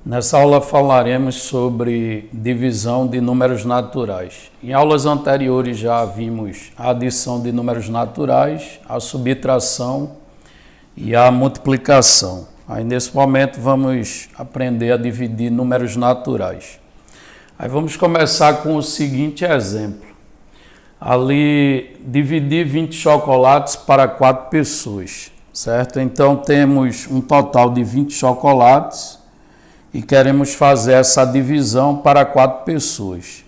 Nessa aula falaremos sobre divisão de números naturais. Em aulas anteriores já vimos a adição de números naturais, a subtração e a multiplicação. Aí nesse momento vamos aprender a dividir números naturais. Aí vamos começar com o seguinte exemplo. Ali, dividir 20 chocolates para 4 pessoas, certo? Então temos um total de 20 chocolates e queremos fazer essa divisão para 4 pessoas.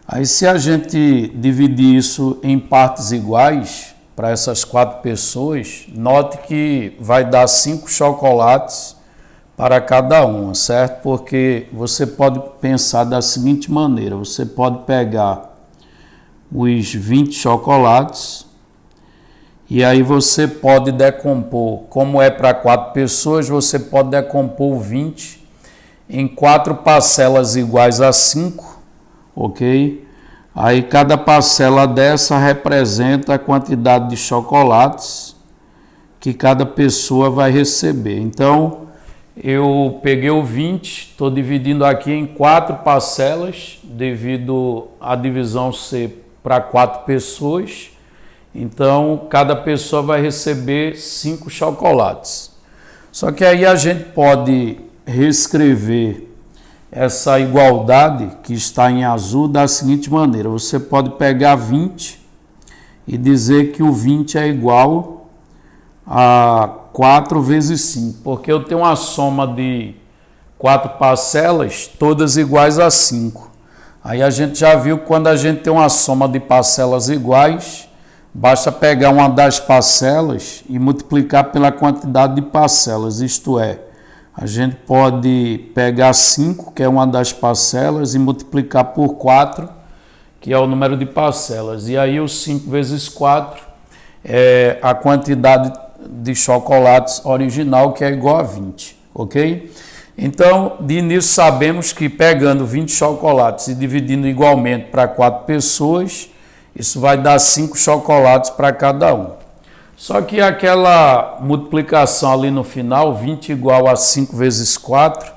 Aí se a gente dividir isso em partes iguais para essas 4 pessoas, note que vai dar 5 chocolates para cada uma, certo? Porque você pode pensar da seguinte maneira, você pode pegar os 20 chocolates e aí você pode decompor, como é para 4 pessoas, você pode decompor 20 em 4 parcelas iguais a 5, ok? Aí cada parcela dessa representa a quantidade de chocolates que cada pessoa vai receber. Então, eu peguei o 20, estou dividindo aqui em 4 parcelas, devido à divisão ser para 4 pessoas. Então, cada pessoa vai receber 5 chocolates. Só que aí a gente pode reescrever essa igualdade que está em azul da seguinte maneira. Você pode pegar 20 e dizer que o 20 é igual a 4 vezes 5, porque eu tenho uma soma de 4 parcelas, todas iguais a 5. Aí a gente já viu que quando a gente tem uma soma de parcelas iguais, basta pegar uma das parcelas e multiplicar pela quantidade de parcelas, isto é, a gente pode pegar 5, que é uma das parcelas, e multiplicar por 4, que é o número de parcelas. E aí os 5 vezes 4 é a quantidade de chocolates original, que é igual a 20, ok? Então, de início sabemos que pegando 20 chocolates e dividindo igualmente para 4 pessoas, isso vai dar 5 chocolates para cada um. Só que aquela multiplicação ali no final, 20 igual a 5 vezes 4,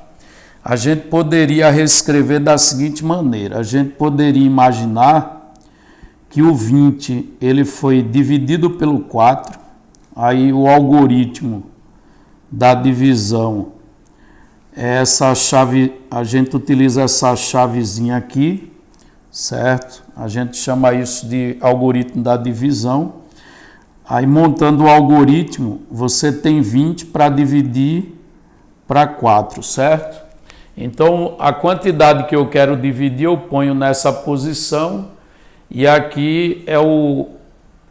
a gente poderia reescrever da seguinte maneira. A gente poderia imaginar que o 20 ele foi dividido pelo 4, aí o algoritmo da divisão é essa chave, a gente utiliza essa chavezinha aqui, certo? A gente chama isso de algoritmo da divisão. Aí montando o algoritmo, você tem 20 para dividir para 4, certo? Então a quantidade que eu quero dividir eu ponho nessa posição e aqui é o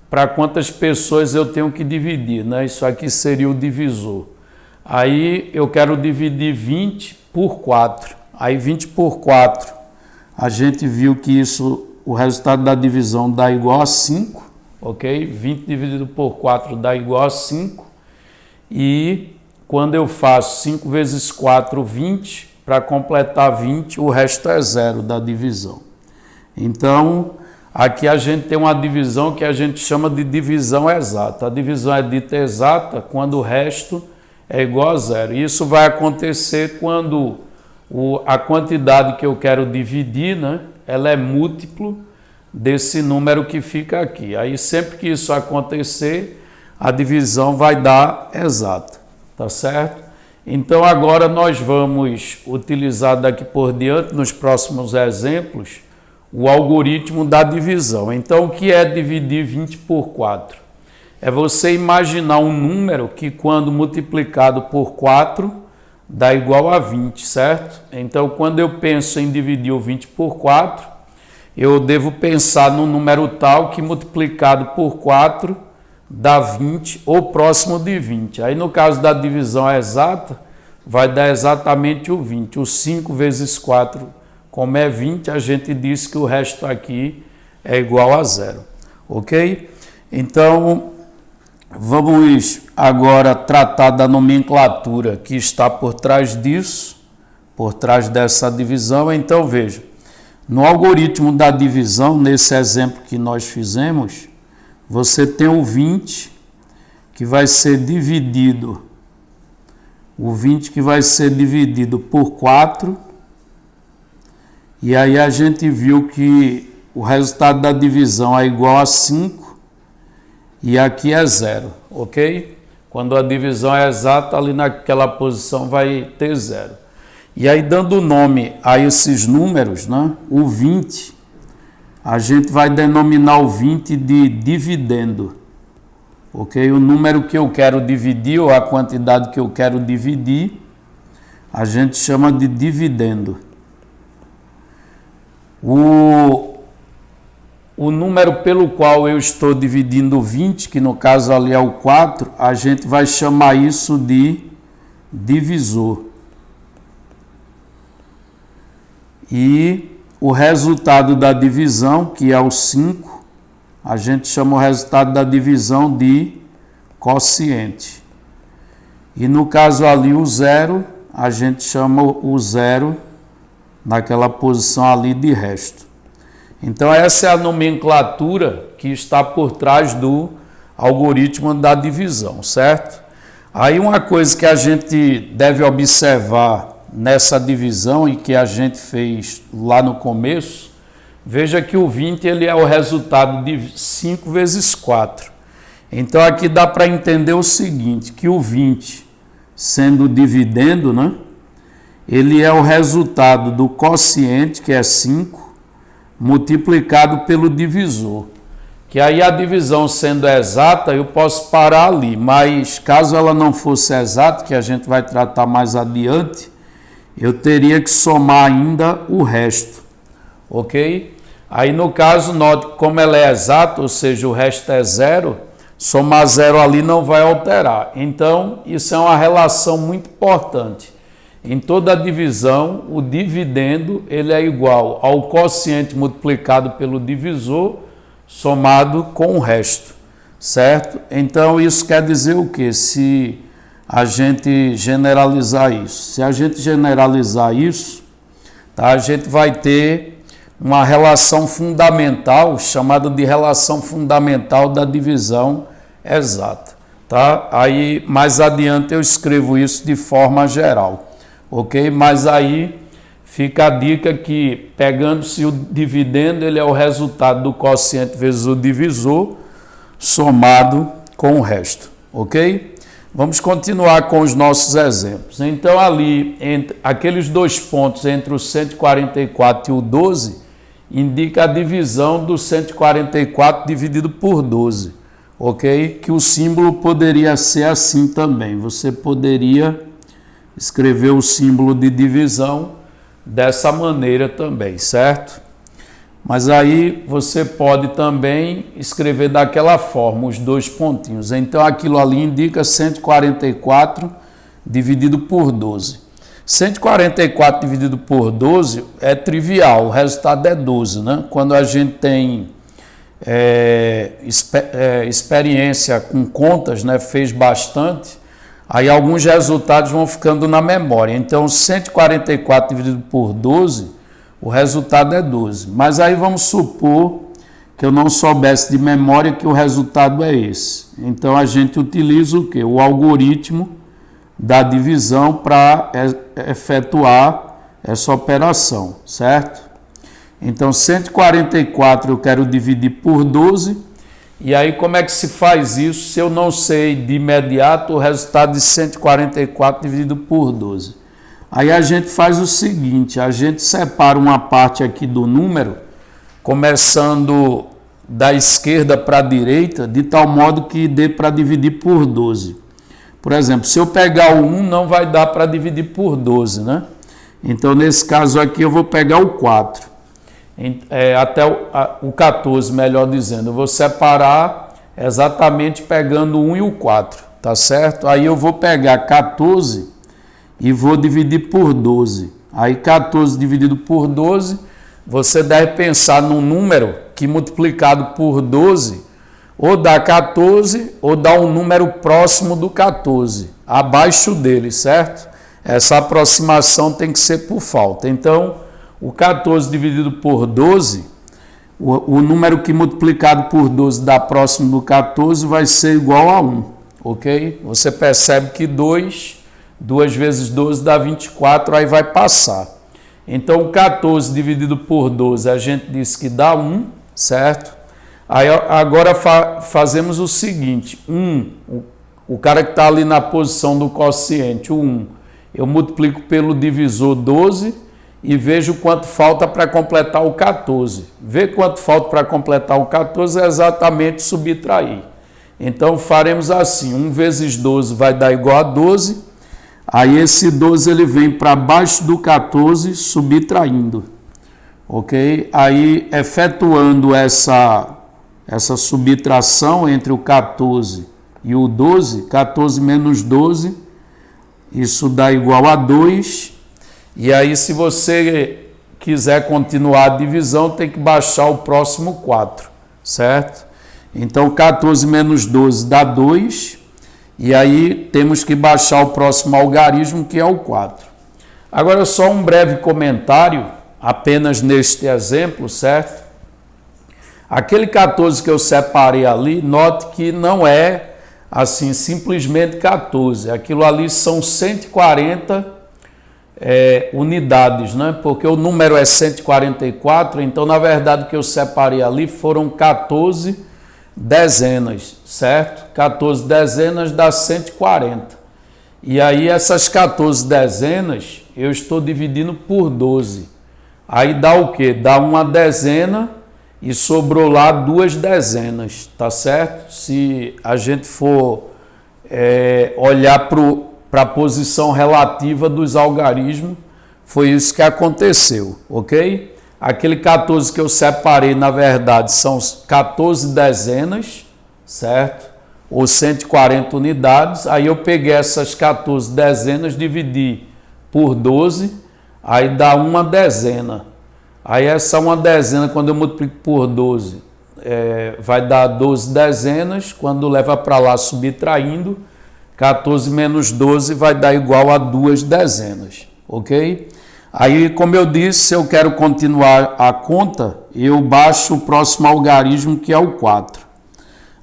para quantas pessoas eu tenho que dividir, né? Isso aqui seria o divisor. Aí eu quero dividir 20 por 4. Aí 20 por 4, a gente viu que isso, o resultado da divisão dá igual a 5. Ok? 20 dividido por 4 dá igual a 5. E quando eu faço 5 vezes 4, 20, para completar 20, o resto é zero da divisão. Então, aqui a gente tem uma divisão que a gente chama de divisão exata. A divisão é dita exata quando o resto é igual a zero. Isso vai acontecer quando a quantidade que eu quero dividir, né, ela é múltiplo desse número que fica aqui. Aí sempre que isso acontecer, a divisão vai dar exata, tá certo? Então agora nós vamos utilizar daqui por diante, nos próximos exemplos, o algoritmo da divisão. Então o que é dividir 20 por 4? É você imaginar um número que quando multiplicado por 4 dá igual a 20, certo? Então quando eu penso em dividir o 20 por 4, eu devo pensar num número tal que multiplicado por 4 dá 20 ou próximo de 20. Aí no caso da divisão exata, vai dar exatamente o 20. O 5 vezes 4, como é 20, a gente diz que o resto aqui é igual a zero. Ok? Então, vamos agora tratar da nomenclatura que está por trás disso, por trás dessa divisão. Então, veja. No algoritmo da divisão, nesse exemplo que nós fizemos, você tem o 20 que vai ser dividido O 20 que vai ser dividido por 4. E aí a gente viu que o resultado da divisão é igual a 5 e aqui é 0, ok? Quando a divisão é exata, ali naquela posição vai ter 0. E aí, dando nome a esses números, né, o 20, a gente vai denominar o 20 de dividendo, ok? O número que eu quero dividir, ou a quantidade que eu quero dividir, a gente chama de dividendo. O número pelo qual eu estou dividindo 20, que no caso ali é o 4, a gente vai chamar isso de divisor. E o resultado da divisão, que é o 5, a gente chama o resultado da divisão de quociente. E no caso ali o 0, a gente chama o 0 naquela posição ali de resto. Então essa é a nomenclatura que está por trás do algoritmo da divisão, certo? Aí uma coisa que a gente deve observar nessa divisão e que a gente fez lá no começo, veja que o 20 ele é o resultado de 5 vezes 4. Então aqui dá para entender o seguinte, que o 20 sendo dividendo, né? Ele é o resultado do quociente, que é 5, multiplicado pelo divisor. Que aí a divisão sendo exata, eu posso parar ali, mas caso ela não fosse exata, que a gente vai tratar mais adiante, eu teria que somar ainda o resto, ok? Aí no caso, note que como ela é exata, ou seja, o resto é 0, somar 0 ali não vai alterar. Então, isso é uma relação muito importante. Em toda a divisão, o dividendo ele é igual ao quociente multiplicado pelo divisor, somado com o resto, certo? Então, isso quer dizer o quê? Se a gente generalizar isso. Se a gente generalizar isso, tá, a gente vai ter uma relação fundamental, chamada de relação fundamental da divisão exata. Tá? Aí, mais adiante, eu escrevo isso de forma geral. Ok? Mas aí fica a dica que, pegando-se o dividendo, ele é o resultado do quociente vezes o divisor, somado com o resto. Ok? Vamos continuar com os nossos exemplos. Então, ali, entre aqueles dois pontos entre o 144 e o 12, indica a divisão do 144 dividido por 12. Ok? Que o símbolo poderia ser assim também. Você poderia escrever o símbolo de divisão dessa maneira também, certo? Mas aí você pode também escrever daquela forma, os dois pontinhos. Então aquilo ali indica 144 dividido por 12. 144 dividido por 12 é trivial, o resultado é 12, né? Quando a gente tem experiência com contas, né, fez bastante, aí alguns resultados vão ficando na memória. Então 144 dividido por 12, o resultado é 12. Mas aí vamos supor que eu não soubesse de memória que o resultado é esse. Então a gente utiliza o quê? O algoritmo da divisão para efetuar essa operação, certo? Então 144 eu quero dividir por 12. E aí como é que se faz isso se eu não sei de imediato o resultado de 144 dividido por 12? Aí a gente faz o seguinte, a gente separa uma parte aqui do número, começando da esquerda para a direita, de tal modo que dê para dividir por 12. Por exemplo, se eu pegar o 1, não vai dar para dividir por 12, né? Então, nesse caso aqui, eu vou pegar o 4. Até o 14, melhor dizendo. Eu vou separar exatamente pegando o 1 e o 4, tá certo? Aí eu vou pegar 14 e vou dividir por 12. Aí 14 dividido por 12, você deve pensar num número que multiplicado por 12 ou dá 14 ou dá um número próximo do 14, abaixo dele, certo? Essa aproximação tem que ser por falta. Então, o 14 dividido por 12, o número que multiplicado por 12 dá próximo do 14 vai ser igual a 1, ok? Você percebe que 2 2 vezes 12 dá 24, aí vai passar. Então, 14 dividido por 12, a gente disse que dá 1, certo? Aí, agora fazemos o seguinte, o cara que está ali na posição do quociente, o 1, eu multiplico pelo divisor 12 e vejo quanto falta para completar o 14. Ver quanto falta para completar o 14 é exatamente subtrair. Então, faremos assim, 1 vezes 12 vai dar igual a 12, aí esse 12 ele vem para baixo do 14, subtraindo, ok? Aí, efetuando essa subtração entre o 14 e o 12, 14 menos 12, isso dá igual a 2, e aí se você quiser continuar a divisão, tem que baixar o próximo 4, certo? Então, 14 menos 12 dá 2, e aí temos que baixar o próximo algarismo, que é o 4. Agora, só um breve comentário, apenas neste exemplo, certo? Aquele 14 que eu separei ali, note que não é assim simplesmente 14. Aquilo ali são 140 unidades, né? Porque o número é 144, então na verdade o que eu separei ali foram 14 dezenas, certo? 14 dezenas dá 140. E aí essas 14 dezenas eu estou dividindo por 12. Aí dá o quê? Dá uma dezena e sobrou lá 2 dezenas, tá certo? Se a gente for olhar para a posição relativa dos algarismos, foi isso que aconteceu, ok? Aquele 14 que eu separei, na verdade, são 14 dezenas, certo? Ou 140 unidades. Aí eu peguei essas 14 dezenas, dividi por 12, aí dá uma dezena. Aí essa uma dezena, quando eu multiplico por 12, vai dar 12 dezenas. Quando leva para lá subtraindo, 14 menos 12 vai dar igual a 2 dezenas, ok? Aí, como eu disse, se eu quero continuar a conta, eu baixo o próximo algarismo, que é o 4.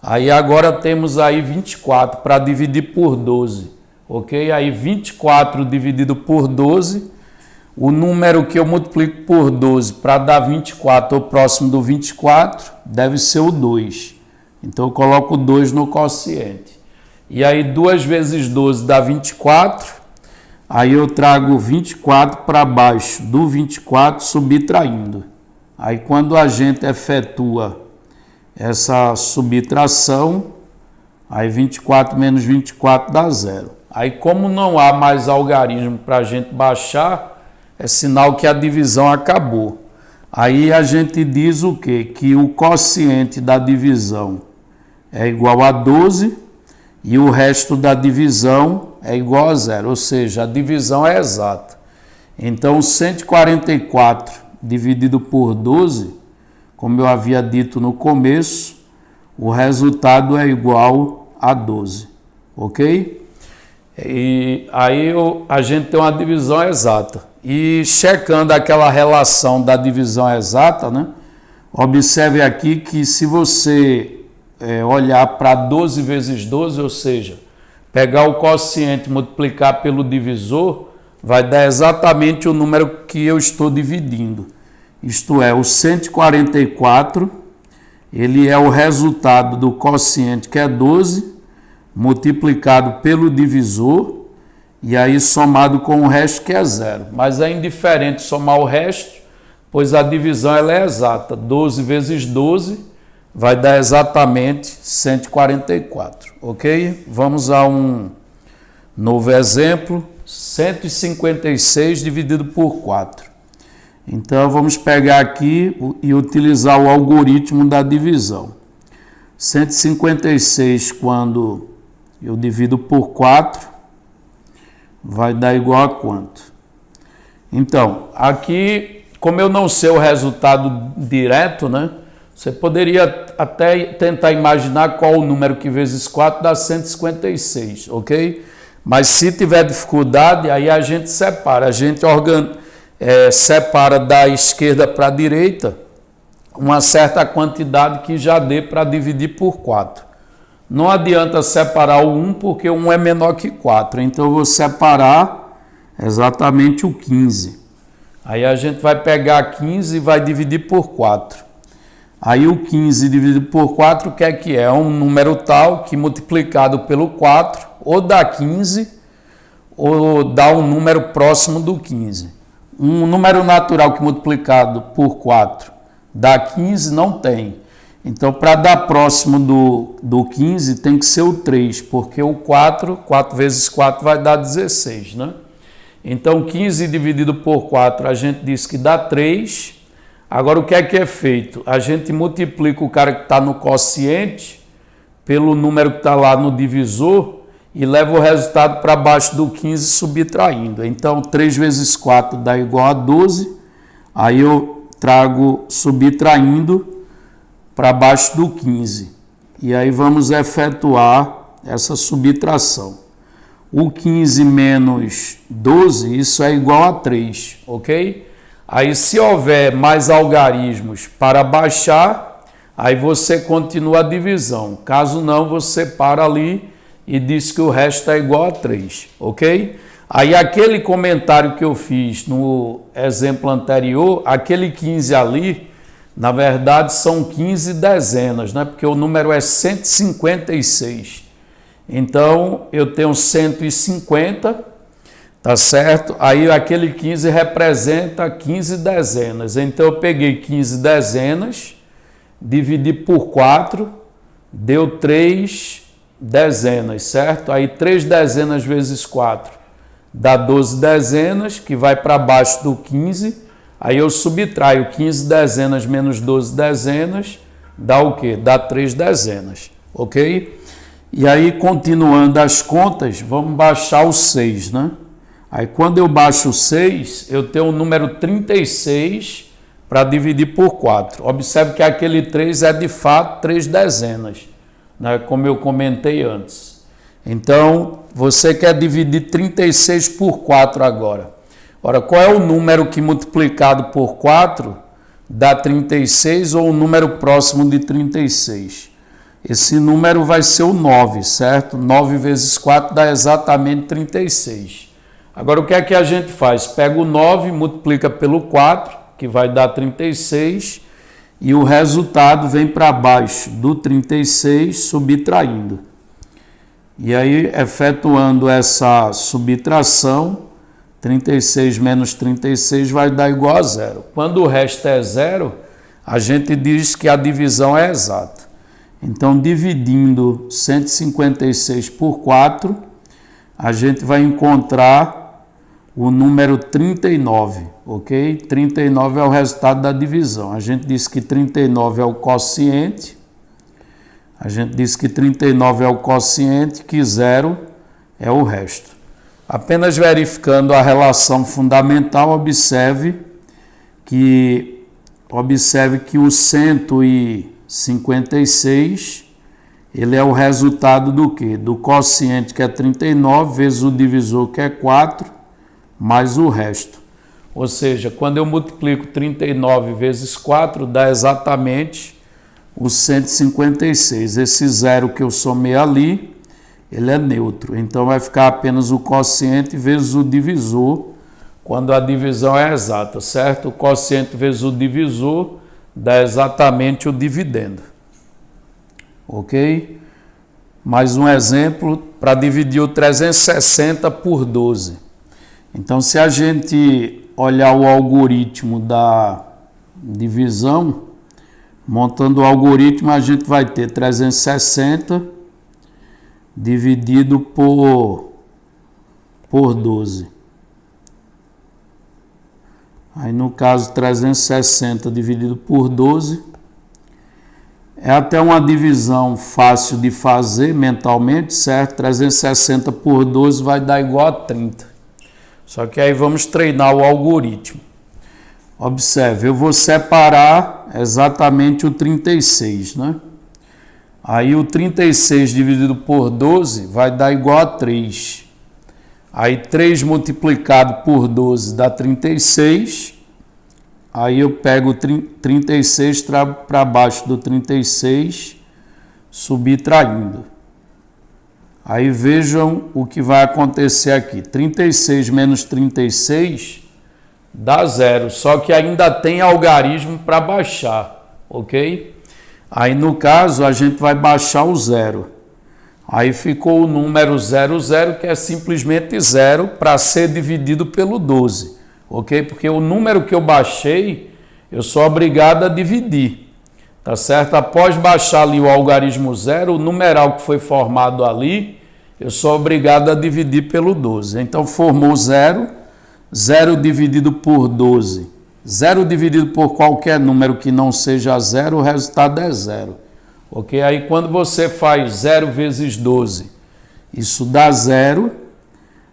Aí agora temos aí 24 para dividir por 12, ok? Aí 24 dividido por 12, o número que eu multiplico por 12 para dar 24 ou próximo do 24 deve ser o 2. Então eu coloco o 2 no quociente. E aí 2 vezes 12 dá 24. Aí eu trago 24 para baixo do 24, subtraindo. Aí quando a gente efetua essa subtração, aí 24 menos 24 dá 0. Aí como não há mais algarismo para a gente baixar, é sinal que a divisão acabou. Aí a gente diz o quê? Que o quociente da divisão é igual a 12 e o resto da divisão é igual a 0, ou seja, a divisão é exata. Então, 144 dividido por 12, como eu havia dito no começo, o resultado é igual a 12, ok? E aí a gente tem uma divisão exata. E checando aquela relação da divisão exata, né? Observe aqui que se você olhar para 12 vezes 12, ou seja, pegar o quociente e multiplicar pelo divisor, vai dar exatamente o número que eu estou dividindo. Isto é, o 144, ele é o resultado do quociente, que é 12, multiplicado pelo divisor, e aí somado com o resto, que é 0. Mas é indiferente somar o resto, pois a divisão ela é exata. 12 vezes 12 vai dar exatamente 144, ok? Vamos a um novo exemplo, 156 dividido por 4. Então, vamos pegar aqui e utilizar o algoritmo da divisão. 156, quando eu divido por 4, vai dar igual a quanto? Então, aqui, como eu não sei o resultado direto, né? Você poderia até tentar imaginar qual o número que vezes 4 dá 156, ok? Mas se tiver dificuldade, aí a gente separa. A gente separa da esquerda para a direita uma certa quantidade que já dê para dividir por 4. Não adianta separar o 1 porque o 1 é menor que 4. Então eu vou separar exatamente o 15. Aí a gente vai pegar 15 e vai dividir por 4. Aí o 15 dividido por 4, o que é? É um número tal que multiplicado pelo 4 ou dá 15 ou dá um número próximo do 15. Um número natural que multiplicado por 4 dá 15 não tem. Então, para dar próximo do 15 tem que ser o 3, porque o 4 vezes 4 vai dar 16, né? Então, 15 dividido por 4 a gente diz que dá 3. Agora, o que é feito? A gente multiplica o cara que está no quociente pelo número que está lá no divisor e leva o resultado para baixo do 15 subtraindo. Então, 3 vezes 4 dá igual a 12. Aí eu trago subtraindo para baixo do 15. E aí vamos efetuar essa subtração. O 15 menos 12, isso é igual a 3, ok? Aí, se houver mais algarismos para baixar, aí você continua a divisão. Caso não, você para ali e diz que o resto é igual a 3, ok? Aí, aquele comentário que eu fiz no exemplo anterior, aquele 15 ali, na verdade, são 15 dezenas, né? Porque o número é 156. Então, eu tenho 150, tá certo? Aí, aquele 15 representa 15 dezenas. Então, eu peguei 15 dezenas, dividi por 4, deu 3 dezenas, certo? Aí, 3 dezenas vezes 4 dá 12 dezenas, que vai para baixo do 15. Aí eu subtraio 15 dezenas menos 12 dezenas, dá o quê? Dá 3 dezenas, ok? E aí, continuando as contas, vamos baixar o 6, né? Aí, quando eu baixo o 6, eu tenho o número 36 para dividir por 4. Observe que aquele 3 é, de fato, 3 dezenas, né? Como eu comentei antes. Então, você quer dividir 36 por 4 agora. Ora, qual é o número que multiplicado por 4 dá 36 ou o número próximo de 36? Esse número vai ser o 9, certo? 9 vezes 4 dá exatamente 36. Agora, o que é que a gente faz? Pega o 9, multiplica pelo 4, que vai dar 36, e o resultado vem para baixo do 36, subtraindo. E aí, efetuando essa subtração, 36 menos 36 vai dar igual a 0. Quando o resto é 0, a gente diz que a divisão é exata. Então, dividindo 156 por 4, a gente vai encontrar o número 39, ok? 39 é o resultado da divisão. A gente diz que 39 é o quociente. A gente diz que 39 é o quociente, que 0 é o resto. Apenas verificando a relação fundamental, observe que o 156, ele é o resultado do quê? Do quociente, que é 39, vezes o divisor, que é 4, mais o resto. Ou seja, quando eu multiplico 39 vezes 4, dá exatamente o 156. Esse 0 que eu somei ali, ele é neutro, então vai ficar apenas o quociente vezes o divisor, quando a divisão é exata, certo? O quociente vezes o divisor dá exatamente o dividendo, ok? Mais um exemplo para dividir o 360 por 12. Então, se a gente olhar o algoritmo da divisão, montando o algoritmo, a gente vai ter 360 dividido por 12. Aí, no caso, 360 dividido por 12. É até uma divisão fácil de fazer mentalmente, certo? 360 por 12 vai dar igual a 30. Só que aí vamos treinar o algoritmo. Observe, eu vou separar exatamente o 36, né? Aí o 36 dividido por 12 vai dar igual a 3. Aí 3 multiplicado por 12 dá 36. Aí eu pego 36, trago para baixo do 36, subtraindo. Aí vejam o que vai acontecer aqui. 36 menos 36 dá 0, só que ainda tem algarismo para baixar, ok? Aí no caso a gente vai baixar o 0. Aí ficou o número 00, que é simplesmente 0 para ser dividido pelo 12, ok? Porque o número que eu baixei, eu sou obrigado a dividir, tá certo? Após baixar ali o algarismo 0, o numeral que foi formado ali, eu sou obrigado a dividir pelo 12. Então formou 0, 0 dividido por 12. 0 dividido por qualquer número que não seja 0, o resultado é 0. Ok? Aí quando você faz 0 vezes 12, isso dá 0,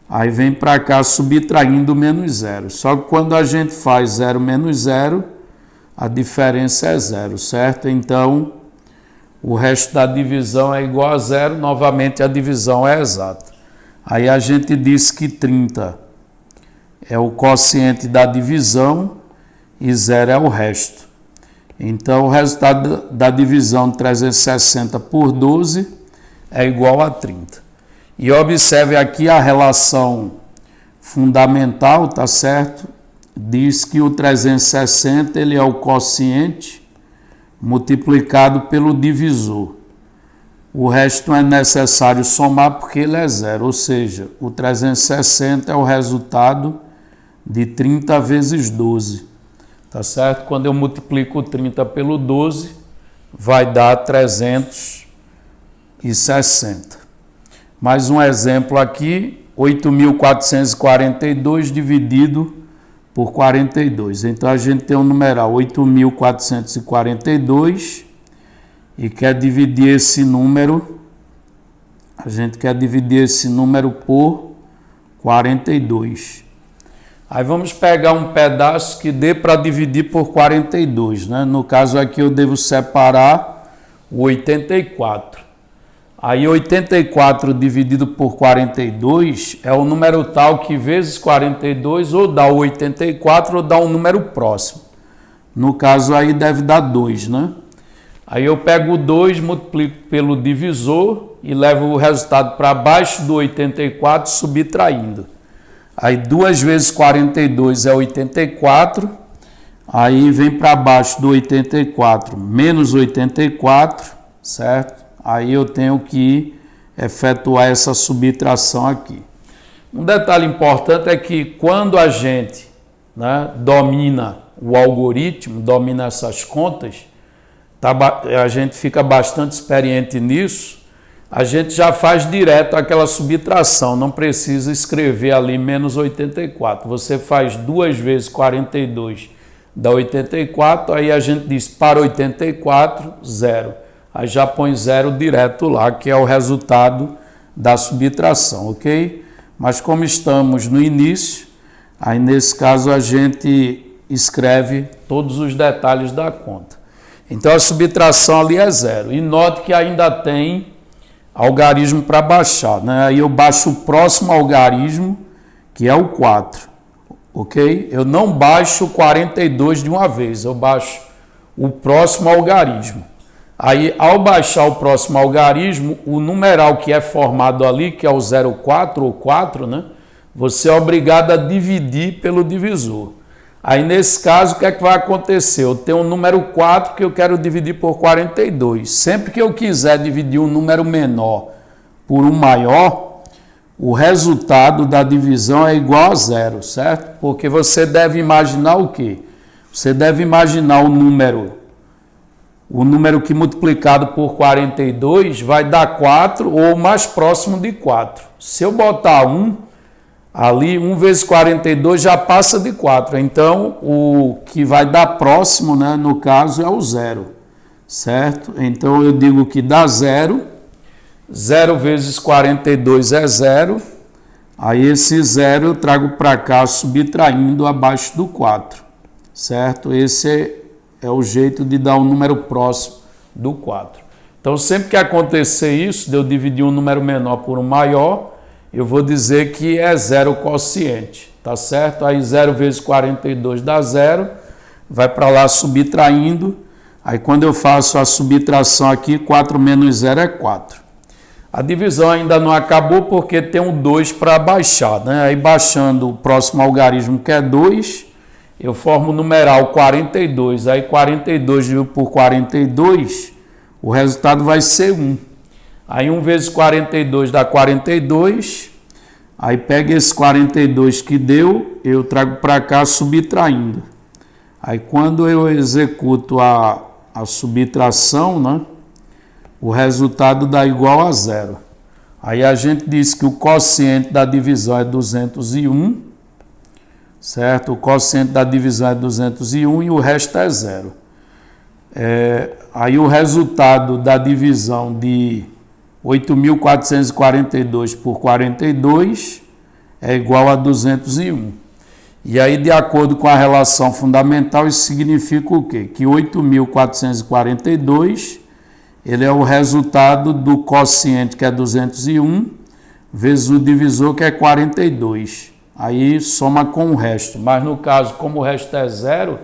aí vem para cá subtraindo menos 0. Só que quando a gente faz 0 menos 0, a diferença é 0, certo? Então, o resto da divisão é igual a 0, novamente a divisão é exata. Aí a gente diz que 30 é o quociente da divisão e 0 é o resto. Então, o resultado da divisão de 360 por 12 é igual a 30. E observe aqui a relação fundamental, tá certo? Diz que o 360 ele é o quociente multiplicado pelo divisor. O resto não é necessário somar porque ele é 0, ou seja, o 360 é o resultado de 30 vezes 12. Tá certo? Quando eu multiplico 30 pelo 12, vai dar 360. Mais um exemplo aqui, 8.442 dividido por 42. Então, a gente tem um numeral 8.442 e quer dividir esse número, a gente quer dividir esse número por 42. Aí vamos pegar um pedaço que dê para dividir por 42, né? No caso aqui eu devo separar o 84. Aí 84 dividido por 42 é o número tal que vezes 42 ou dá o 84 ou dá um número próximo. No caso aí deve dar 2, né? Aí eu pego o 2, multiplico pelo divisor e levo o resultado para baixo do 84 subtraindo. Aí 2 vezes 42 é 84, aí vem para baixo do 84 menos 84, certo? Aí eu tenho que efetuar essa subtração aqui. Um detalhe importante é que quando a gente, né, domina o algoritmo, domina essas contas, a gente fica bastante experiente nisso, a gente já faz direto aquela subtração, não precisa escrever ali menos 84. Você faz 2 vezes 42 dá 84, aí a gente diz para 84, 0. Aí já põe 0 direto lá, que é o resultado da subtração, ok? Mas como estamos no início, aí nesse caso a gente escreve todos os detalhes da conta. Então a subtração ali é 0. E note que ainda tem algarismo para baixar, né? Aí eu baixo o próximo algarismo, que é o 4, ok? Eu não baixo o 42 de uma vez, eu baixo o próximo algarismo. Aí, ao baixar o próximo algarismo, o numeral que é formado ali, que é o 0,4 ou 4, né? Você é obrigado a dividir pelo divisor. Aí, nesse caso, o que é que vai acontecer? Eu tenho um número 4 que eu quero dividir por 42. Sempre que eu quiser dividir um número menor por um maior, o resultado da divisão é igual a 0, certo? Porque você deve imaginar o quê? Você deve imaginar o número que multiplicado por 42 vai dar 4 ou mais próximo de 4. Se eu botar 1, ali 1 vezes 42 já passa de 4. Então, o que vai dar próximo, né, no caso, é o 0, certo? Então, eu digo que dá 0. 0 vezes 42 é 0. Aí, esse 0 eu trago para cá subtraindo abaixo do 4, certo? Esse é o jeito de dar um número próximo do 4. Então, sempre que acontecer isso, de eu dividir um número menor por um maior, eu vou dizer que é 0 o quociente, tá certo? Aí 0 vezes 42 dá 0, vai para lá subtraindo. Aí quando eu faço a subtração aqui, 4 menos 0 é 4. A divisão ainda não acabou porque tem um 2 para baixar, né? Aí baixando o próximo algarismo, que é 2, eu formo o numeral 42. Aí 42 dividido por 42, o resultado vai ser 1. Aí 1 vezes 42 dá 42. Aí pega esse 42 que deu, eu trago para cá subtraindo. Aí quando eu executo a subtração, né? O resultado dá igual a 0. Aí a gente diz que o quociente da divisão é 201, certo? O quociente da divisão é 201 e o resto é 0. Aí o resultado da divisão de 8.442 por 42 é igual a 201. E aí, de acordo com a relação fundamental, isso significa o quê? Que 8.442 ele é o resultado do quociente, que é 201, vezes o divisor, que é 42. Aí soma com o resto. Mas no caso, como o resto é 0,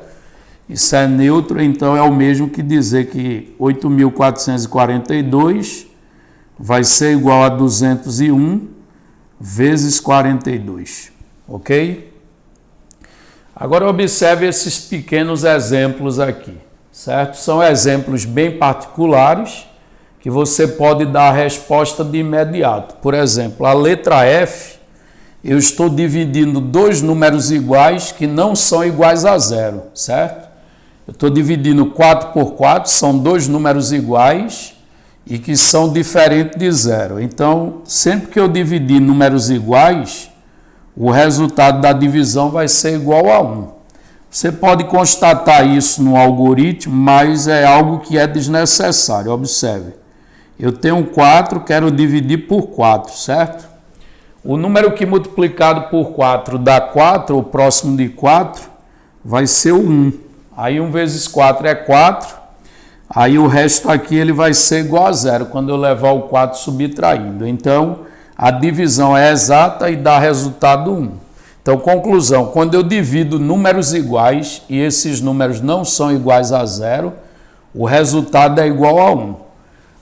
isso é neutro, então é o mesmo que dizer que 8.442 vai ser igual a 201 vezes 42. Ok? Agora observe esses pequenos exemplos aqui. Certo? São exemplos bem particulares que você pode dar a resposta de imediato. Por exemplo, a letra F, eu estou dividindo dois números iguais que não são iguais a 0, certo? Eu estou dividindo 4 por 4, são dois números iguais e que são diferentes de 0. Então, sempre que eu dividir números iguais, o resultado da divisão vai ser igual a 1. Você pode constatar isso no algoritmo, mas é algo que é desnecessário. Observe. Eu tenho 4, quero dividir por 4, certo? O número que multiplicado por 4 dá 4, o próximo de 4, vai ser o 1. Aí 1 vezes 4 é 4. Aí o resto aqui ele vai ser igual a 0, quando eu levar o 4 subtraindo. Então, a divisão é exata e dá resultado 1. Então, conclusão, quando eu divido números iguais e esses números não são iguais a 0, o resultado é igual a 1.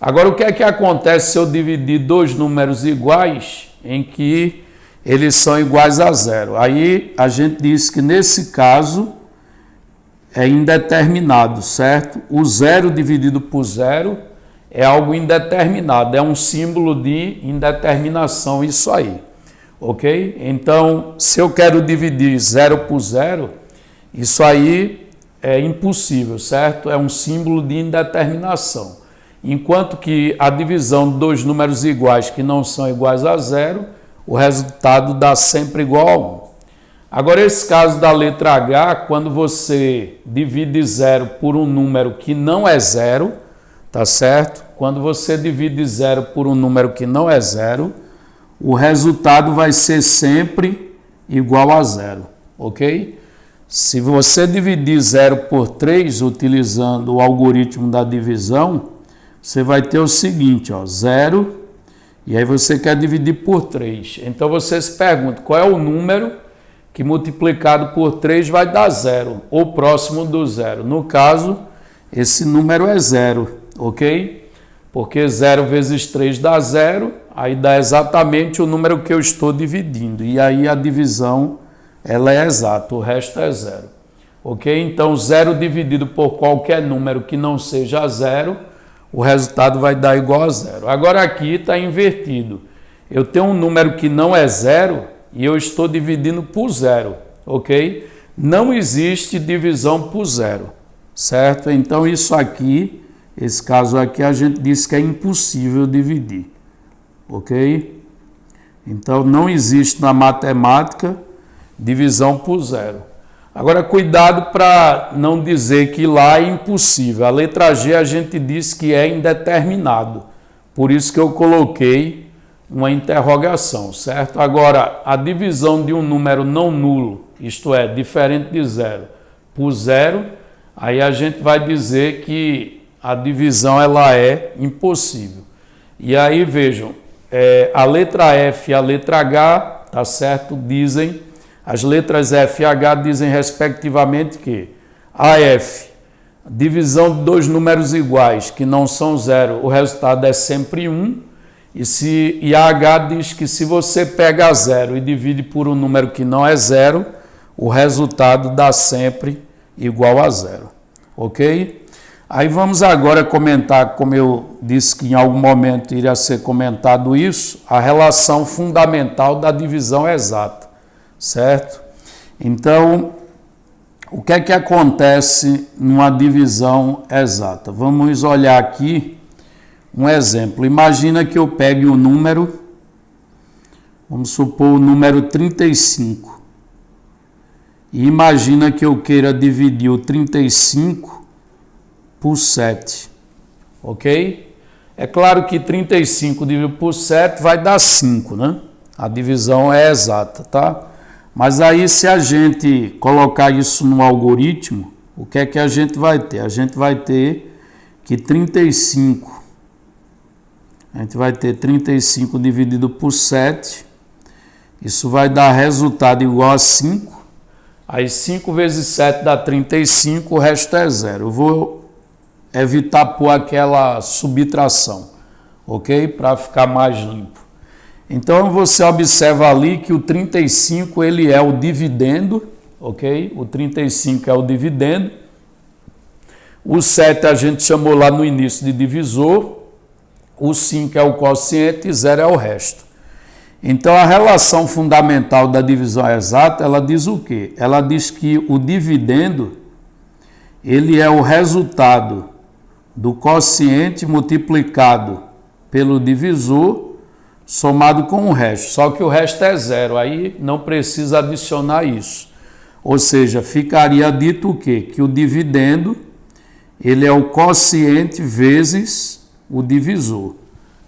Agora, o que é que acontece se eu dividir dois números iguais em que eles são iguais a 0? Aí a gente diz que nesse caso é indeterminado, certo? O 0 dividido por 0 é algo indeterminado, é um símbolo de indeterminação isso aí. Ok? Então, se eu quero dividir 0 por 0, isso aí é impossível, certo? É um símbolo de indeterminação. Enquanto que a divisão de dois números iguais que não são iguais a 0, o resultado dá sempre igual a 1. Agora, esse caso da letra H, quando você divide 0 por um número que não é 0, tá certo? Quando você divide 0 por um número que não é 0, o resultado vai ser sempre igual a 0, ok? Se você dividir 0 por 3, utilizando o algoritmo da divisão, você vai ter o seguinte, ó, 0, e aí você quer dividir por 3. Então você se pergunta, qual é o número que multiplicado por 3 vai dar 0, ou próximo do 0? No caso, esse número é 0, ok? Porque 0 vezes 3 dá 0, aí dá exatamente o número que eu estou dividindo. E aí a divisão ela é exata, o resto é 0. Ok? Então 0 dividido por qualquer número que não seja 0, o resultado vai dar igual a 0. Agora aqui está invertido. Eu tenho um número que não é 0 e eu estou dividindo por 0. Ok? Não existe divisão por 0. Certo? Então isso aqui... Esse caso aqui a gente disse que é impossível dividir, ok? Então não existe na matemática divisão por 0. Agora cuidado para não dizer que lá é impossível. A letra G a gente disse que é indeterminado, por isso que eu coloquei uma interrogação, certo? Agora a divisão de um número não nulo, isto é, diferente de 0, por 0, aí a gente vai dizer que a divisão ela é impossível. E aí vejam, a letra F e a letra H, tá certo? Dizem, as letras F e H dizem respectivamente que a F, divisão de dois números iguais que não são 0, o resultado é sempre 1. E a H diz que se você pega 0 e divide por um número que não é 0, o resultado dá sempre igual a 0, ok? Aí vamos agora comentar, como eu disse que em algum momento iria ser comentado isso, a relação fundamental da divisão exata, certo? Então, o que é que acontece numa divisão exata? Vamos olhar aqui um exemplo. Imagina que eu pegue o número, vamos supor o número 35. E imagina que eu queira dividir o 35 por 7, ok? É claro que 35 dividido por 7 vai dar 5, né? A divisão é exata, tá? Mas aí se a gente colocar isso no algoritmo, o que é que a gente vai ter? A gente vai ter que 35, a gente vai ter 35 dividido por 7, isso vai dar resultado igual a 5, aí 5 vezes 7 dá 35, o resto é 0. Eu vou evitar pôr aquela subtração, ok? Para ficar mais limpo. Então você observa ali que o 35 ele é o dividendo, ok? O 35 é o dividendo. O 7 a gente chamou lá no início de divisor. O 5 é o quociente e 0 é o resto. Então a relação fundamental da divisão exata, ela diz o quê? Ela diz que o dividendo ele é o resultado do quociente multiplicado pelo divisor somado com o resto. Só que o resto é 0, aí não precisa adicionar isso. Ou seja, ficaria dito o quê? Que o dividendo ele é o quociente vezes o divisor.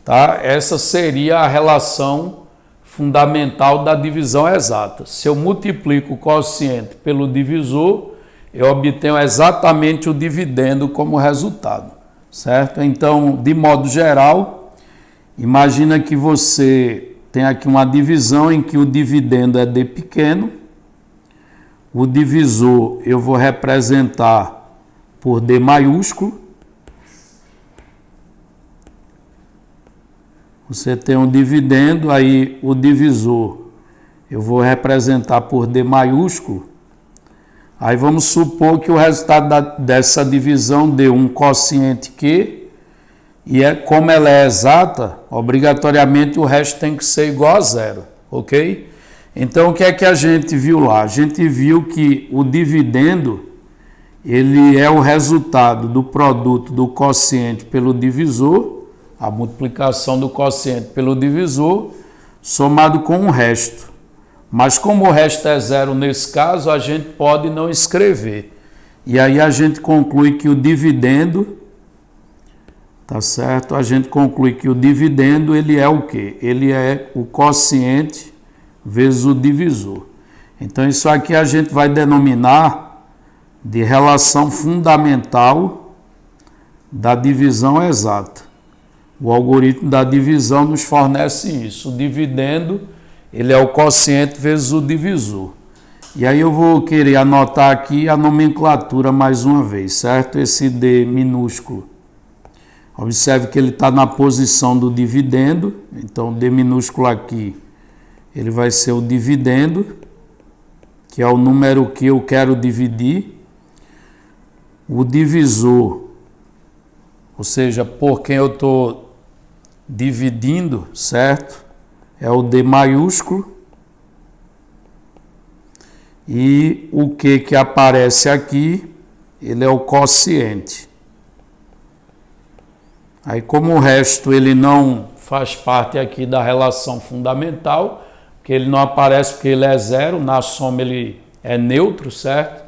Tá? Essa seria a relação fundamental da divisão exata. Se eu multiplico o quociente pelo divisor, eu obtenho exatamente o dividendo como resultado, certo? Então, de modo geral, imagina que você tem aqui uma divisão em que o dividendo é D pequeno, o divisor eu vou representar por D maiúsculo, você tem um dividendo, aí o divisor eu vou representar por D maiúsculo. Aí vamos supor que o resultado dessa divisão dê um quociente Q, e como ela é exata, obrigatoriamente o resto tem que ser igual a 0, ok? Então o que é que a gente viu lá? A gente viu que o dividendo ele é o resultado do produto do quociente pelo divisor, a multiplicação do quociente pelo divisor, somado com o resto. Mas como o resto é 0 nesse caso, a gente pode não escrever. E aí a gente conclui que o dividendo, tá certo? A gente conclui que o dividendo ele é o quê? Ele é o quociente vezes o divisor. Então isso aqui a gente vai denominar de relação fundamental da divisão exata. O algoritmo da divisão nos fornece isso. O dividendo ele é o quociente vezes o divisor. E aí eu vou querer anotar aqui a nomenclatura mais uma vez, certo? Esse D minúsculo. Observe que ele está na posição do dividendo. Então, D minúsculo aqui, ele vai ser o dividendo, que é o número que eu quero dividir. O divisor, ou seja, por quem eu estou dividindo, certo? É o D maiúsculo, e o que aparece aqui, ele é o quociente. Aí como o resto ele não faz parte aqui da relação fundamental, porque ele não aparece porque ele é 0, na soma ele é neutro, certo?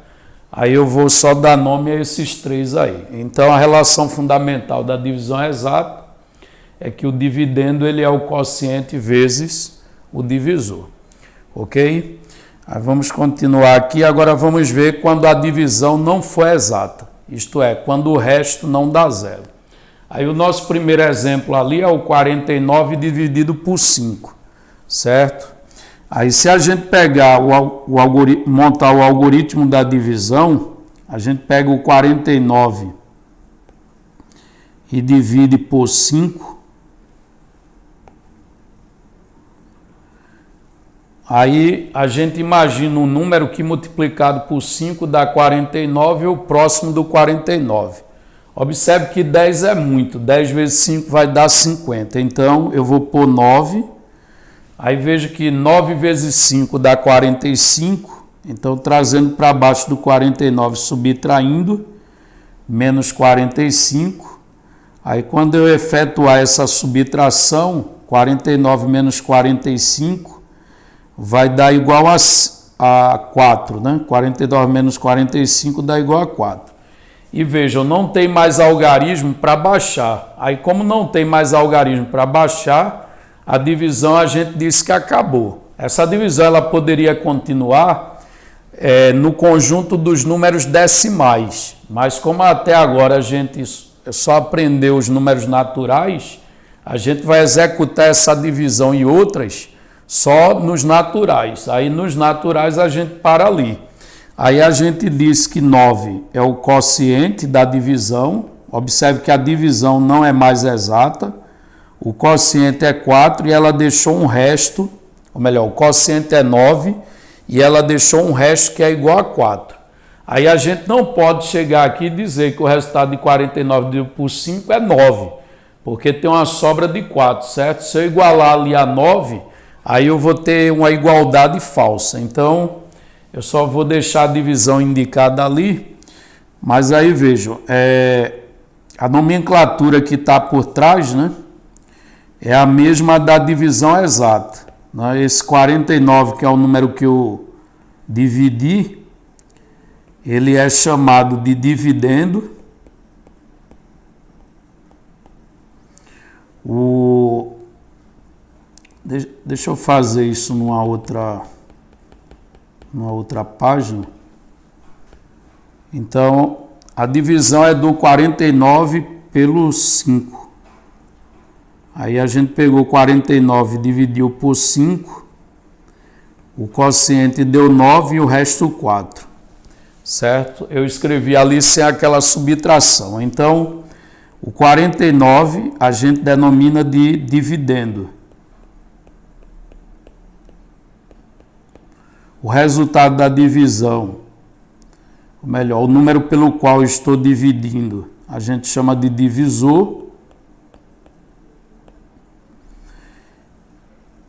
Aí eu vou só dar nome a esses 3 aí. Então a relação fundamental da divisão exata é que o dividendo ele é o quociente vezes o divisor, ok? Aí vamos continuar aqui, agora vamos ver quando a divisão não for exata, isto é, quando o resto não dá 0. Aí o nosso primeiro exemplo ali é o 49 dividido por 5, certo? Aí se a gente pegar montar o algoritmo da divisão, a gente pega o 49 e divide por 5, Aí a gente imagina um número que multiplicado por 5 dá 49 ou próximo do 49. Observe que 10 é muito, 10 vezes 5 vai dar 50. Então eu vou pôr 9. Aí vejo que 9 vezes 5 dá 45. Então trazendo para baixo do 49, subtraindo, menos 45. Aí quando eu efetuar essa subtração, 49 menos 45 vai dar igual a 4, né? 49 menos 45 dá igual a 4. E vejam, não tem mais algarismo para baixar. Aí como não tem mais algarismo para baixar, a divisão a gente disse que acabou. Essa divisão ela poderia continuar no conjunto dos números decimais, mas como até agora a gente só aprendeu os números naturais, a gente vai executar essa divisão e outras só nos naturais. Aí nos naturais a gente para ali. Aí a gente diz que 9 é o quociente da divisão. Observe que a divisão não é mais exata. O quociente é 4 e ela deixou um resto, ou melhor, o quociente é 9 e ela deixou um resto que é igual a 4. Aí a gente não pode chegar aqui e dizer que o resultado de 49 dividido por 5 é 9, porque tem uma sobra de 4, certo? Se eu igualar ali a 9, aí eu vou ter uma igualdade falsa. Então, eu só vou deixar a divisão indicada ali, mas aí vejam, a nomenclatura que está por trás, né, é a mesma da divisão exata. Né? Esse 49, que é o número que eu dividi, ele é chamado de dividendo. Deixa eu fazer isso numa outra página. Então, a divisão é do 49 pelo 5. Aí a gente pegou 49 e dividiu por 5. O quociente deu 9 e o resto 4. Certo? Eu escrevi ali sem aquela subtração. Então, o 49 a gente denomina de dividendo. O resultado da divisão, ou melhor, o número pelo qual estou dividindo, a gente chama de divisor.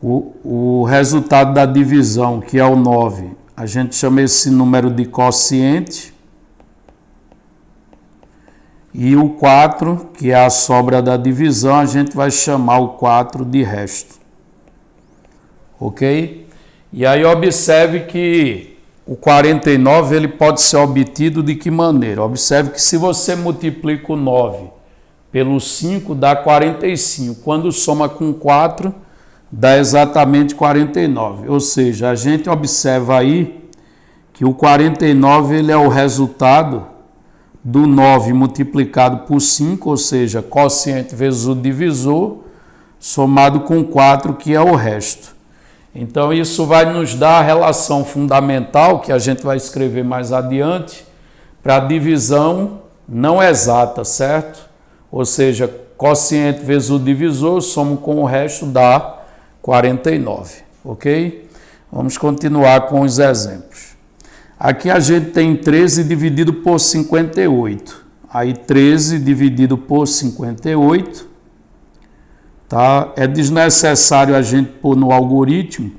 O resultado da divisão, que é o 9, a gente chama esse número de quociente. E o 4, que é a sobra da divisão, a gente vai chamar o 4 de resto. Ok? E aí observe que o 49 ele pode ser obtido de que maneira? Observe que se você multiplica o 9 pelo 5 dá 45. Quando soma com 4 dá exatamente 49. Ou seja, a gente observa aí que o 49 ele é o resultado do 9 multiplicado por 5, ou seja, quociente vezes o divisor, somado com 4, que é o resto. Então, isso vai nos dar a relação fundamental, que a gente vai escrever mais adiante, para a divisão não exata, certo? Ou seja, quociente vezes o divisor, somo com o resto, dá 49, ok? Vamos continuar com os exemplos. Aqui a gente tem 13 dividido por 58. Aí 13 dividido por 58, tá? É desnecessário a gente pôr no algoritmo,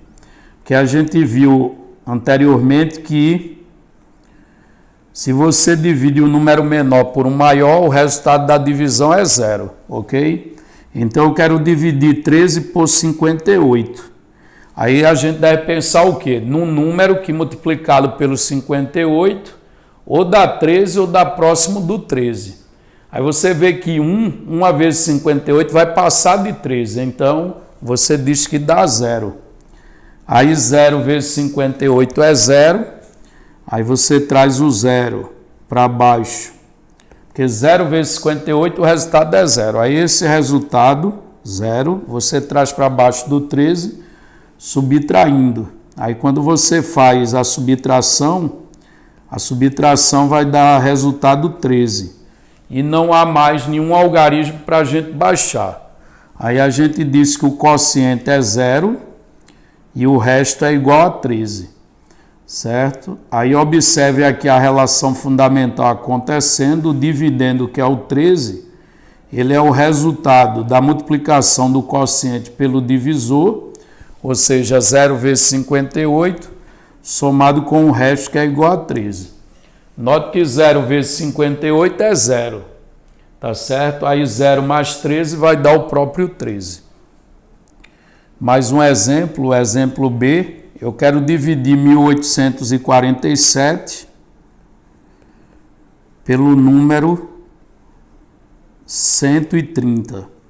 que a gente viu anteriormente que se você divide um número menor por um maior, o resultado da divisão é 0, ok? Então eu quero dividir 13 por 58. Aí a gente deve pensar o quê? Num número que multiplicado pelo 58, ou dá 13 ou dá próximo do 13. Aí você vê que 1 vezes 58 vai passar de 13, então você diz que dá 0. Aí 0 vezes 58 é 0, aí você traz o 0 para baixo. Porque 0 vezes 58 o resultado é 0. Aí esse resultado, 0, você traz para baixo do 13, subtraindo. Aí quando você faz a subtração vai dar resultado 13. E não há mais nenhum algarismo para a gente baixar. Aí a gente diz que o quociente é 0 e o resto é igual a 13, certo? Aí observe aqui a relação fundamental acontecendo, o dividendo, que é o 13, ele é o resultado da multiplicação do quociente pelo divisor, ou seja, 0 vezes 58, somado com o resto, que é igual a 13. Note que 0 vezes 58 é 0, tá certo? Aí 0 mais 13 vai dar o próprio 13. Mais um exemplo, o exemplo B, eu quero dividir 1847 pelo número 130.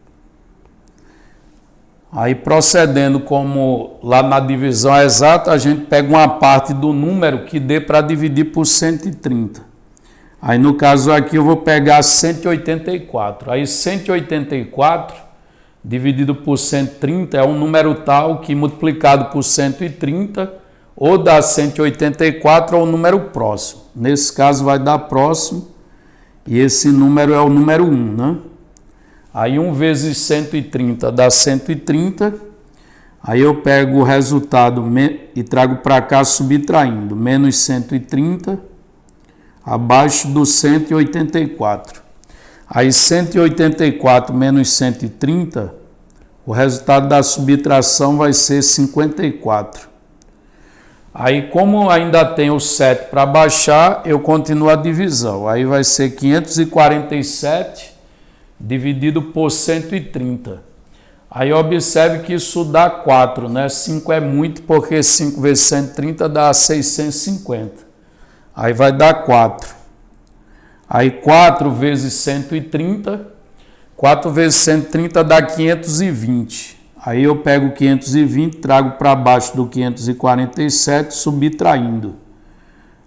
Aí procedendo como lá na divisão exata, a gente pega uma parte do número que dê para dividir por 130. Aí no caso aqui eu vou pegar 184. Aí 184 dividido por 130 é um número tal que multiplicado por 130 ou dá 184 ou um número próximo. Nesse caso vai dar próximo e esse número é o número 1, né? Aí 1 vezes 130 dá 130, aí eu pego o resultado e trago para cá subtraindo, menos 130 abaixo do 184. Aí 184 menos 130, o resultado da subtração vai ser 54. Aí como ainda tem o 7 para baixar, eu continuo a divisão. Aí vai ser 547 dividido por 130. Aí observe que isso dá 4, né? 5 é muito porque 5 vezes 130 dá 650. Aí vai dar 4. Aí 4 vezes 130, 4 vezes 130 dá 520. Aí eu pego 520, trago para baixo do 547, subtraindo.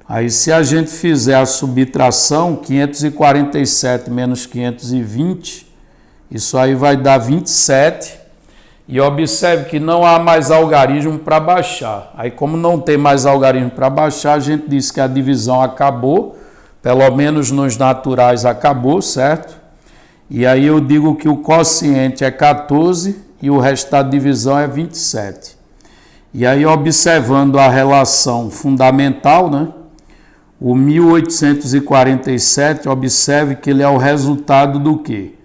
Aí se a gente fizer a subtração, 547 menos 520, isso aí vai dar 27. E observe que não há mais algarismo para baixar. Aí como não tem mais algarismo para baixar, a gente diz que a divisão acabou. Pelo menos nos naturais acabou, certo? E aí eu digo que o quociente é 14 e o resto da divisão é 27. E aí observando a relação fundamental, né? O 1847, observe que ele é o resultado do quê?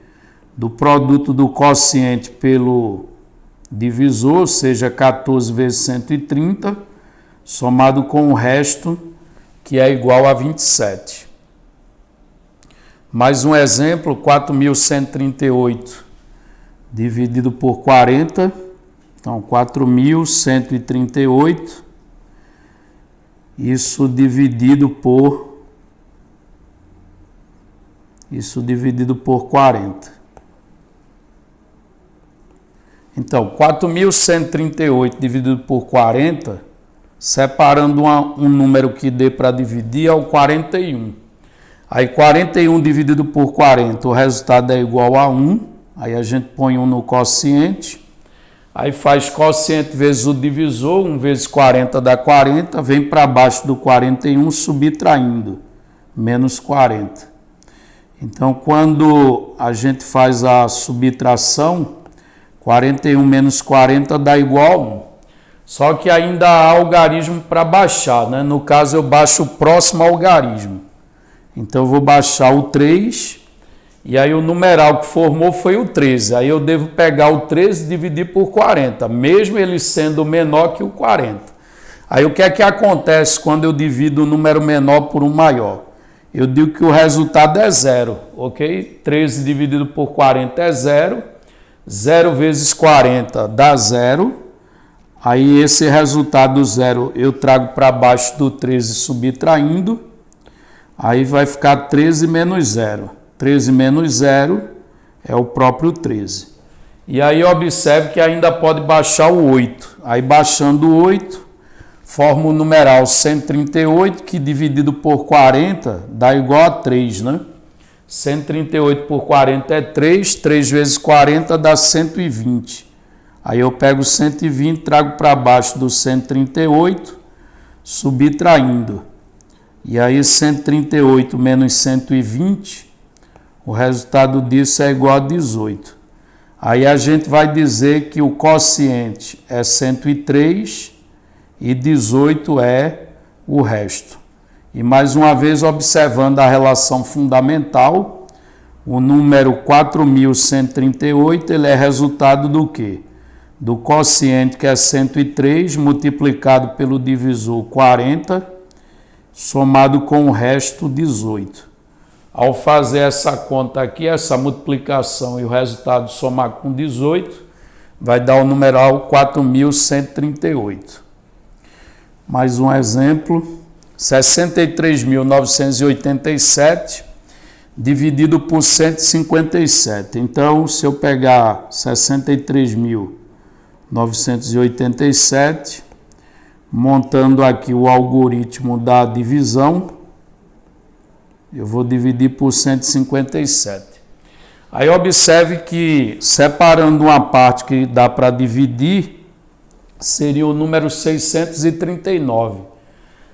Do produto do quociente pelo divisor, ou seja, 14 vezes 130, somado com o resto, que é igual a 27. Mais um exemplo, 4.138 dividido por 40, então 4.138, isso dividido por 40. Então, 4.138 dividido por 40, separando um número que dê para dividir, é o 41. Aí 41 dividido por 40, o resultado é igual a 1. Aí a gente põe 1 no quociente. Aí faz quociente vezes o divisor, 1 vezes 40 dá 40. Vem para baixo do 41 subtraindo, menos 40. Então quando a gente faz a subtração, 41 menos 40 dá igual a 1. Só que ainda há algarismo para baixar, né? No caso eu baixo o próximo algarismo. Então eu vou baixar o 3, e aí o numeral que formou foi o 13. Aí eu devo pegar o 13 e dividir por 40, mesmo ele sendo menor que o 40. Aí o que é que acontece quando eu divido o número menor por um maior? Eu digo que o resultado é 0, ok? 13 dividido por 40 é 0. 0 vezes 40 dá 0. Aí esse resultado 0 eu trago para baixo do 13 subtraindo. Aí vai ficar 13 menos 0. 13 menos 0 é o próprio 13. E aí observe que ainda pode baixar o 8. Aí baixando o 8, forma o numeral 138, que dividido por 40 dá igual a 3, né? 138 por 40 é 3. 3 vezes 40 dá 120. Aí eu pego 120, trago para baixo do 138, subtraindo. E aí 138 menos 120, o resultado disso é igual a 18. Aí a gente vai dizer que o quociente é 103 e 18 é o resto. E mais uma vez, observando a relação fundamental, o número 4.138, ele é resultado do quê? Do quociente, que é 103, multiplicado pelo divisor 40, somado com o resto 18. Ao fazer essa conta aqui, essa multiplicação e o resultado somar com 18, vai dar o numeral 4.138. Mais um exemplo, 63.987 dividido por 157. Então, se eu pegar 63.987, montando aqui o algoritmo da divisão, eu vou dividir por 157. Aí observe que, separando uma parte que dá para dividir, seria o número 639.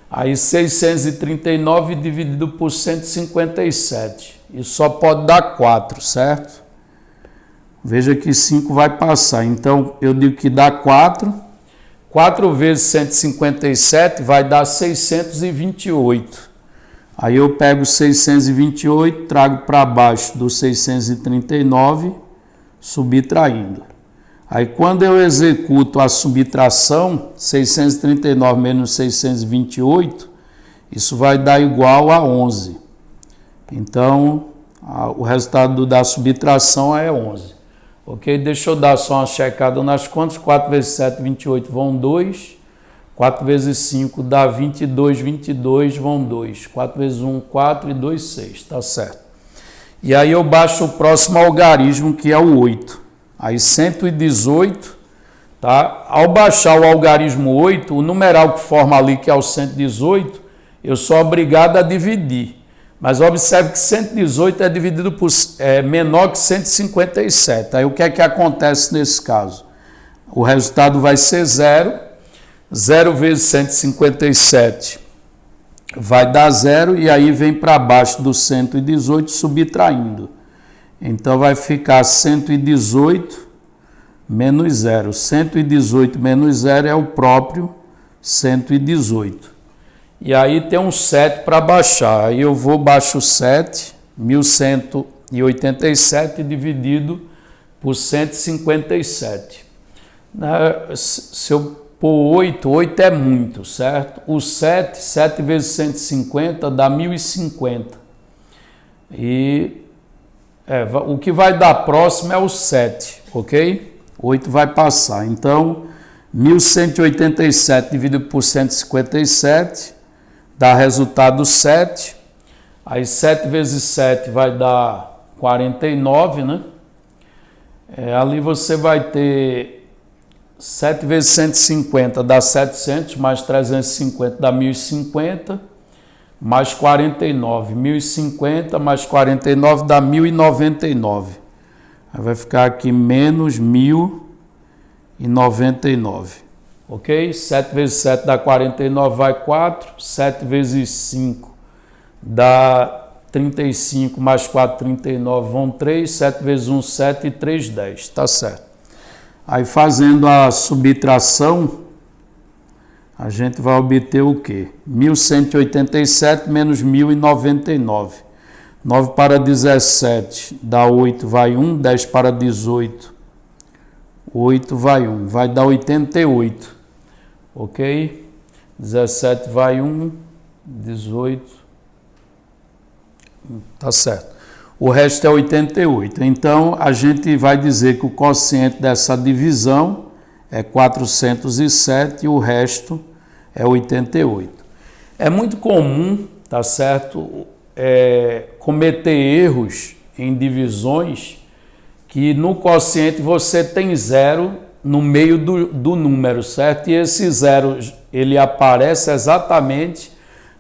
Aí 639 dividido por 157. Isso só pode dar 4, certo? Veja que 5 vai passar. Então, eu digo que dá 4. 4 vezes 157 vai dar 628. Aí eu pego 628, trago para baixo do 639, subtraindo. Aí quando eu executo a subtração, 639 menos 628, isso vai dar igual a 11. Então, o resultado da subtração é 11. Ok? Deixa eu dar só uma checada nas contas. 4 vezes 7, 28, vão 2. 4 vezes 5 dá 22, 22 vão 2. 4 vezes 1, 4 e 2, 6. Tá certo. E aí eu baixo o próximo algarismo, que é o 8. Aí 118, tá? Ao baixar o algarismo 8, o numeral que forma ali, que é o 118, eu sou obrigado a dividir. Mas observe que 118 é dividido por menor que 157. Aí o que é que acontece nesse caso? O resultado vai ser 0. 0 vezes 157 vai dar 0, e aí vem para baixo do 118 subtraindo. Então vai ficar 118 menos 0. 118 menos 0 é o próprio 118. E aí tem um 7 para baixar. Aí eu vou baixo 7, 1187 dividido por 157. Se eu por 8, 8 é muito, certo? O 7 vezes 150 dá 1050. E o que vai dar próximo é o 7, ok? 8 vai passar. Então, 1187 dividido por 157 dá resultado 7. Aí 7 vezes 7 vai dar 49, né? Ali você vai ter 7 vezes 150 dá 700, mais 350 dá 1050, mais 49. 1050 mais 49 dá 1099. Aí vai ficar aqui menos 1099. Ok? 7 vezes 7 dá 49, vai 4. 7 vezes 5 dá 35, mais 4, 39, vão 3. 7 vezes 1, 7 e 3, 10. Tá certo. Aí fazendo a subtração, a gente vai obter o quê? 1187 menos 1099. 9 para 17 dá 8, vai 1. 10 para 18, 8 vai 1. Vai dar 88. Ok? 17 vai 1, 18. Tá certo. O resto é 88. Então, a gente vai dizer que o quociente dessa divisão é 407 e o resto é 88. É muito comum, tá certo, cometer erros em divisões que no quociente você tem 0 no meio do número, certo? E esse 0, ele aparece exatamente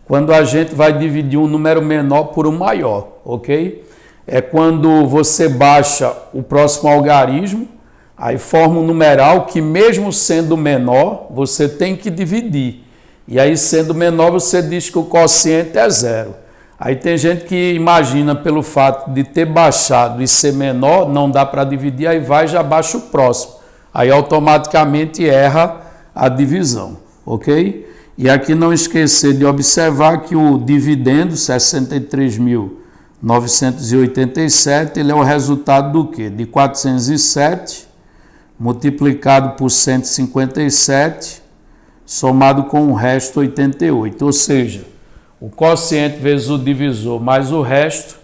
quando a gente vai dividir um número menor por um maior, ok? É quando você baixa o próximo algarismo, aí forma um numeral que, mesmo sendo menor, você tem que dividir. E aí, sendo menor, você diz que o quociente é 0. Aí tem gente que imagina pelo fato de ter baixado e ser menor, não dá para dividir, aí vai e já baixa o próximo. Aí automaticamente erra a divisão, ok? E aqui não esquecer de observar que o dividendo, 63.987, ele é o resultado do quê? De 407 multiplicado por 157, somado com o resto 88, ou seja, o quociente vezes o divisor mais o resto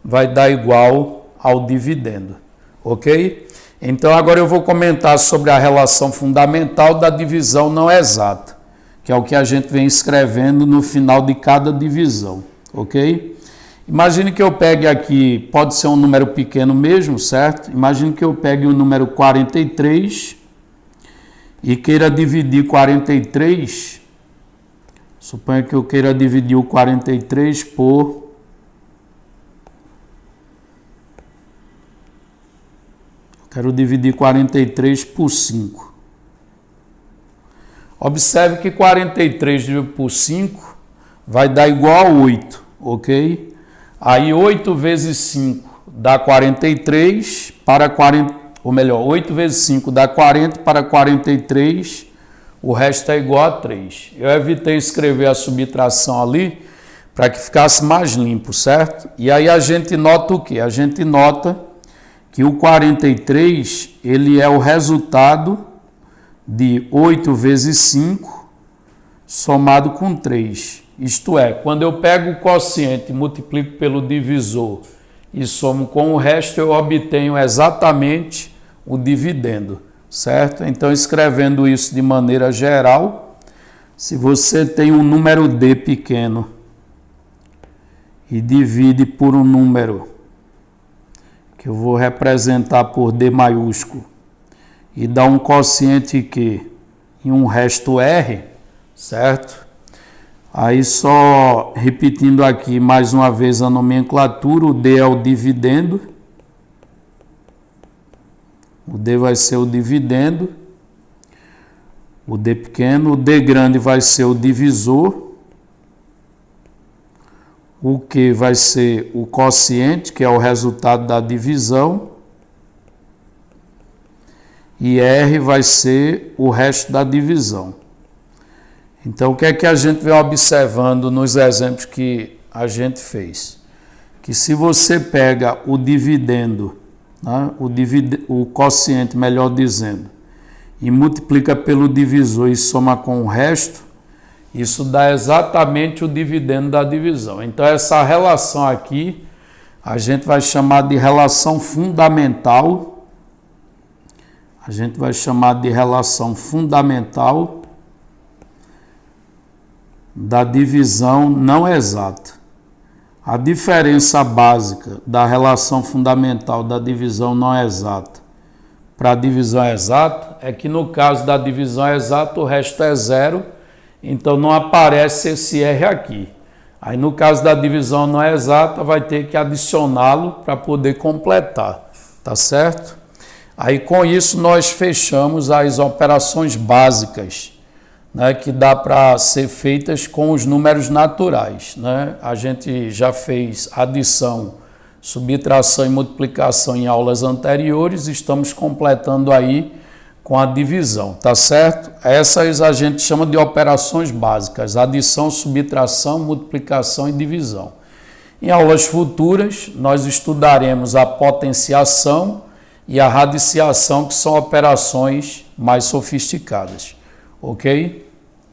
vai dar igual ao dividendo, ok? Então agora eu vou comentar sobre a relação fundamental da divisão não exata, que é o que a gente vem escrevendo no final de cada divisão, ok? Imagine que eu pegue aqui, pode ser um número pequeno mesmo, certo? Imagine que eu pegue o número 43 e queira dividir 43. Suponha que eu queira dividir o 43 por... Quero dividir 43 por 5. Observe que 43 dividido por 5 vai dar igual a 8, ok? Aí 8 vezes 5 dá 43 para 40, ou melhor, 8 vezes 5 dá 40 para 43, o resto é igual a 3. Eu evitei escrever a subtração ali para que ficasse mais limpo, certo? E aí a gente nota o quê? A gente nota que o 43, ele é o resultado de 8 vezes 5 somado com 3. Isto é, quando eu pego o quociente, multiplico pelo divisor e somo com o resto, eu obtenho exatamente o dividendo, certo? Então, escrevendo isso de maneira geral, se você tem um número D pequeno e divide por um número que eu vou representar por D maiúsculo e dá um quociente Q e um resto R, certo? Aí só repetindo aqui mais uma vez a nomenclatura, o D é o dividendo, o D vai ser o dividendo, o D pequeno, o D grande vai ser o divisor, o Q vai ser o quociente, que é o resultado da divisão, e R vai ser o resto da divisão. Então, o que é que a gente vem observando nos exemplos que a gente fez? Que se você pega o dividendo, né, o quociente, melhor dizendo, e multiplica pelo divisor e soma com o resto, isso dá exatamente o dividendo da divisão. Então, essa relação aqui, a gente vai chamar de relação fundamental. A gente vai chamar de relação fundamental da divisão não exata. A diferença básica da relação fundamental da divisão não exata para a divisão exata é que no caso da divisão exata o resto é zero, então não aparece esse R aqui. Aí no caso da divisão não exata vai ter que adicioná-lo para poder completar, tá certo? Aí com isso nós fechamos as operações básicas, né, que dá para ser feitas com os números naturais, né? A gente já fez adição, subtração e multiplicação em aulas anteriores, estamos completando aí com a divisão, tá certo? Essas a gente chama de operações básicas, adição, subtração, multiplicação e divisão. Em aulas futuras, nós estudaremos a potenciação e a radiciação, que são operações mais sofisticadas. Ok?